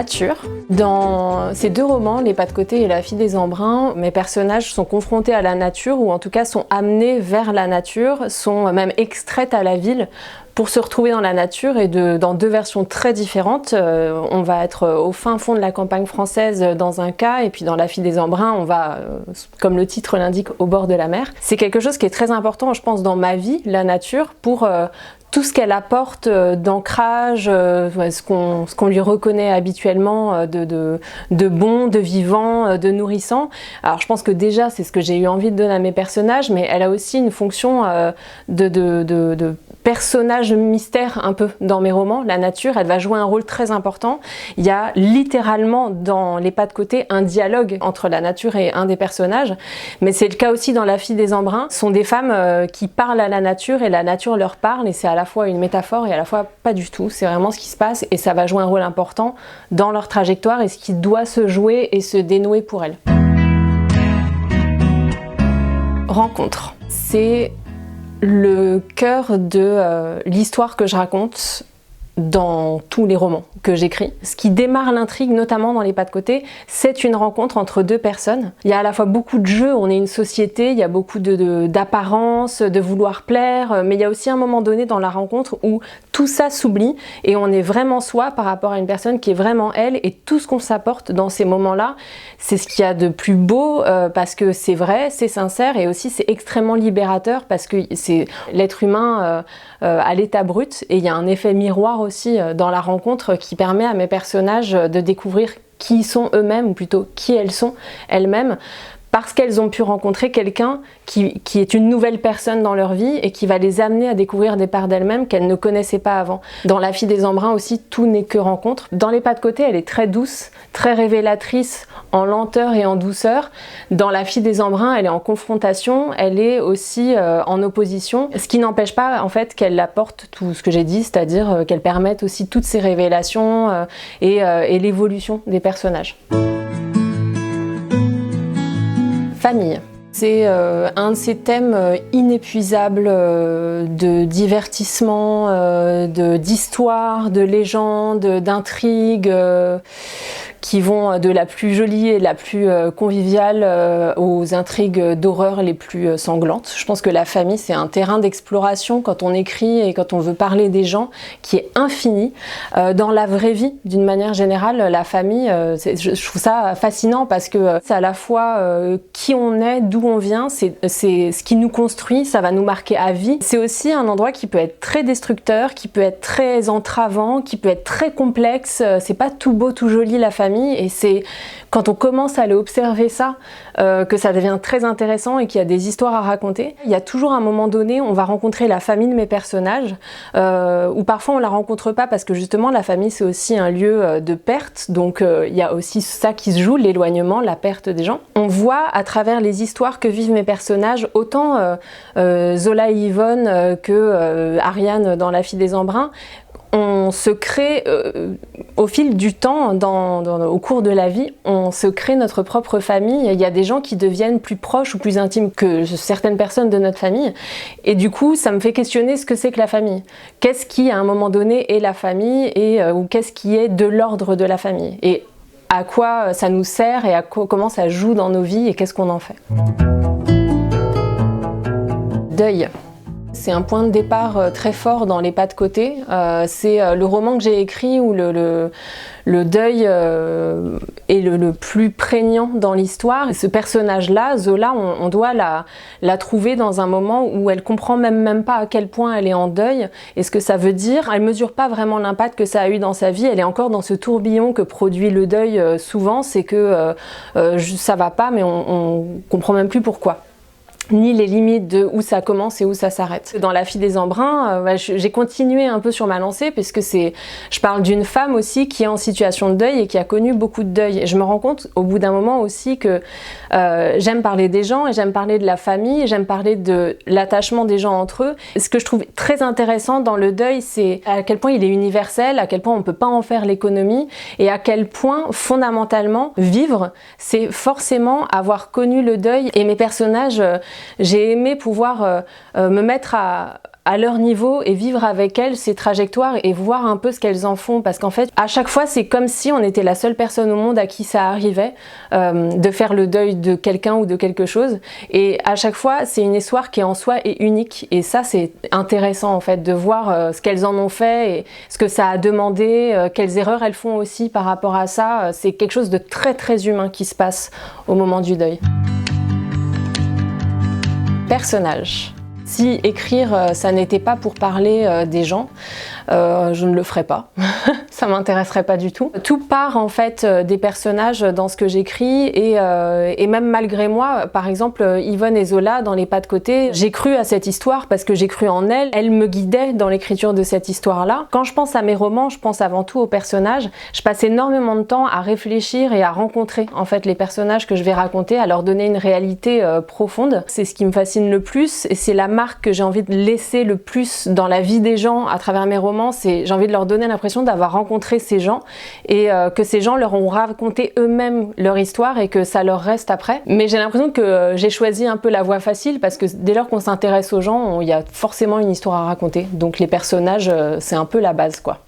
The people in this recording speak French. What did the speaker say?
nature. Dans ces deux romans, Les Pas de côté et La fille des embruns, mes personnages sont confrontés à la nature, ou en tout cas sont amenés vers la nature, sont même extraits à la ville pour se retrouver dans la nature, et dans deux versions très différentes. On va être au fin fond de la campagne française dans un cas, et puis dans La fille des embruns, on va, comme le titre l'indique, au bord de la mer. C'est quelque chose qui est très important, je pense, dans ma vie, la nature, pour tout ce qu'elle apporte d'ancrage, ce qu'on lui reconnaît habituellement de bon, de vivant, de nourrissant. Alors je pense que déjà c'est ce que j'ai eu envie de donner à mes personnages, mais elle a aussi une fonction de personnage mystère un peu dans mes romans. La nature, elle va jouer un rôle très important. Il y a littéralement dans Les Pas de côté un dialogue entre la nature et un des personnages, mais c'est le cas aussi dans La fille des embruns. Ce sont des femmes qui parlent à la nature et la nature leur parle, et c'est à la fois une métaphore et à la fois pas du tout. C'est vraiment ce qui se passe, et ça va jouer un rôle important dans leur trajectoire et ce qui doit se jouer et se dénouer pour elles. Rencontre. C'est le cœur de l'histoire que je raconte dans tous les romans que j'écris. Ce qui démarre l'intrigue, notamment dans Les Pas de côté, c'est une rencontre entre deux personnes. Il y a à la fois beaucoup de jeux, on est une société, il y a beaucoup d'apparence, de vouloir plaire, mais il y a aussi un moment donné dans la rencontre où tout ça s'oublie et on est vraiment soi par rapport à une personne qui est vraiment elle, et tout ce qu'on s'apporte dans ces moments-là, c'est ce qu'il y a de plus beau, parce que c'est vrai, c'est sincère, et aussi c'est extrêmement libérateur parce que c'est l'être humain à l'état brut, et il y a un effet miroir aussi dans la rencontre qui permet à mes personnages de découvrir qui sont eux-mêmes, ou plutôt qui elles sont elles-mêmes, parce qu'elles ont pu rencontrer quelqu'un qui est une nouvelle personne dans leur vie et qui va les amener à découvrir des parts d'elles-mêmes qu'elles ne connaissaient pas avant. Dans La fille des embruns aussi, tout n'est que rencontre. Dans Les Pas de côté, elle est très douce, très révélatrice en lenteur et en douceur. Dans La fille des embruns, elle est en confrontation, elle est aussi en opposition, ce qui n'empêche pas en fait qu'elle apporte tout ce que j'ai dit, c'est-à-dire qu'elle permette aussi toutes ces révélations et l'évolution des personnages. Famille. C'est un de ces thèmes inépuisables de divertissement, d'histoire, de légende, d'intrigue, qui vont de la plus jolie et la plus conviviale aux intrigues d'horreur les plus sanglantes. Je pense que la famille, c'est un terrain d'exploration quand on écrit et quand on veut parler des gens qui est infini. Dans la vraie vie, d'une manière générale, la famille, je trouve ça fascinant parce que c'est à la fois qui on est, d'où on vient, c'est ce qui nous construit, ça va nous marquer à vie. C'est aussi un endroit qui peut être très destructeur, qui peut être très entravant, qui peut être très complexe. C'est pas tout beau, tout joli la famille. Et c'est quand on commence à aller observer ça que ça devient très intéressant et qu'il y a des histoires à raconter. Il y a toujours un moment donné, on va rencontrer la famille de mes personnages, ou parfois on la rencontre pas parce que justement la famille c'est aussi un lieu de perte, donc il y a aussi ça qui se joue, l'éloignement, la perte des gens. On voit à travers les histoires que vivent mes personnages, autant Zola et Yvonne que Ariane dans La fille des embruns, on se crée au fil du temps, au cours de la vie, on se crée notre propre famille. Il y a des gens qui deviennent plus proches ou plus intimes que certaines personnes de notre famille. Et du coup, ça me fait questionner ce que c'est que la famille. Qu'est-ce qui, à un moment donné, est la famille ou qu'est-ce qui est de l'ordre de la famille? Et à quoi ça nous sert et comment ça joue dans nos vies et qu'est-ce qu'on en fait? Deuil. C'est un point de départ très fort dans Les Pas de côté. C'est le roman que j'ai écrit où le deuil est le plus prégnant dans l'histoire. Ce personnage-là, Zola, on doit la trouver dans un moment où elle comprend même pas à quel point elle est en deuil et ce que ça veut dire. Elle mesure pas vraiment l'impact que ça a eu dans sa vie. Elle est encore dans ce tourbillon que produit le deuil souvent. C'est que ça va pas, mais on comprend même plus pourquoi, ni les limites de où ça commence et où ça s'arrête. Dans La fille des embruns, j'ai continué un peu sur ma lancée puisque je parle d'une femme aussi qui est en situation de deuil et qui a connu beaucoup de deuil. Et je me rends compte au bout d'un moment aussi que j'aime parler des gens et j'aime parler de la famille, et j'aime parler de l'attachement des gens entre eux. Ce que je trouve très intéressant dans le deuil, c'est à quel point il est universel, à quel point on ne peut pas en faire l'économie et à quel point fondamentalement vivre, c'est forcément avoir connu le deuil. Et mes personnages, j'ai aimé pouvoir me mettre à à leur niveau et vivre avec elles ces trajectoires et voir un peu ce qu'elles en font, parce qu'en fait à chaque fois c'est comme si on était la seule personne au monde à qui ça arrivait de faire le deuil de quelqu'un ou de quelque chose, et à chaque fois c'est une histoire qui en soi est unique, et ça c'est intéressant en fait de voir ce qu'elles en ont fait et ce que ça a demandé, quelles erreurs elles font aussi par rapport à ça. C'est quelque chose de très très humain qui se passe au moment du deuil. Personnage. Si écrire, ça n'était pas pour parler des gens, je ne le ferais pas. Ça m'intéresserait pas du tout. Tout part en fait des personnages dans ce que j'écris, et même malgré moi, par exemple Yvonne et Zola dans Les Pas de côté, j'ai cru à cette histoire parce que j'ai cru en elle. Elle me guidait dans l'écriture de cette histoire-là. Quand je pense à mes romans, je pense avant tout aux personnages. Je passe énormément de temps à réfléchir et à rencontrer en fait les personnages que je vais raconter, à leur donner une réalité profonde. C'est ce qui me fascine le plus, et c'est la marque que j'ai envie de laisser le plus dans la vie des gens à travers mes romans. J'ai envie de leur donner l'impression d'avoir rencontré ces gens, et que ces gens leur ont raconté eux-mêmes leur histoire et que ça leur reste après. Mais j'ai l'impression que j'ai choisi un peu la voie facile, parce que dès lors qu'on s'intéresse aux gens, il y a forcément une histoire à raconter. Donc les personnages, c'est un peu la base, quoi.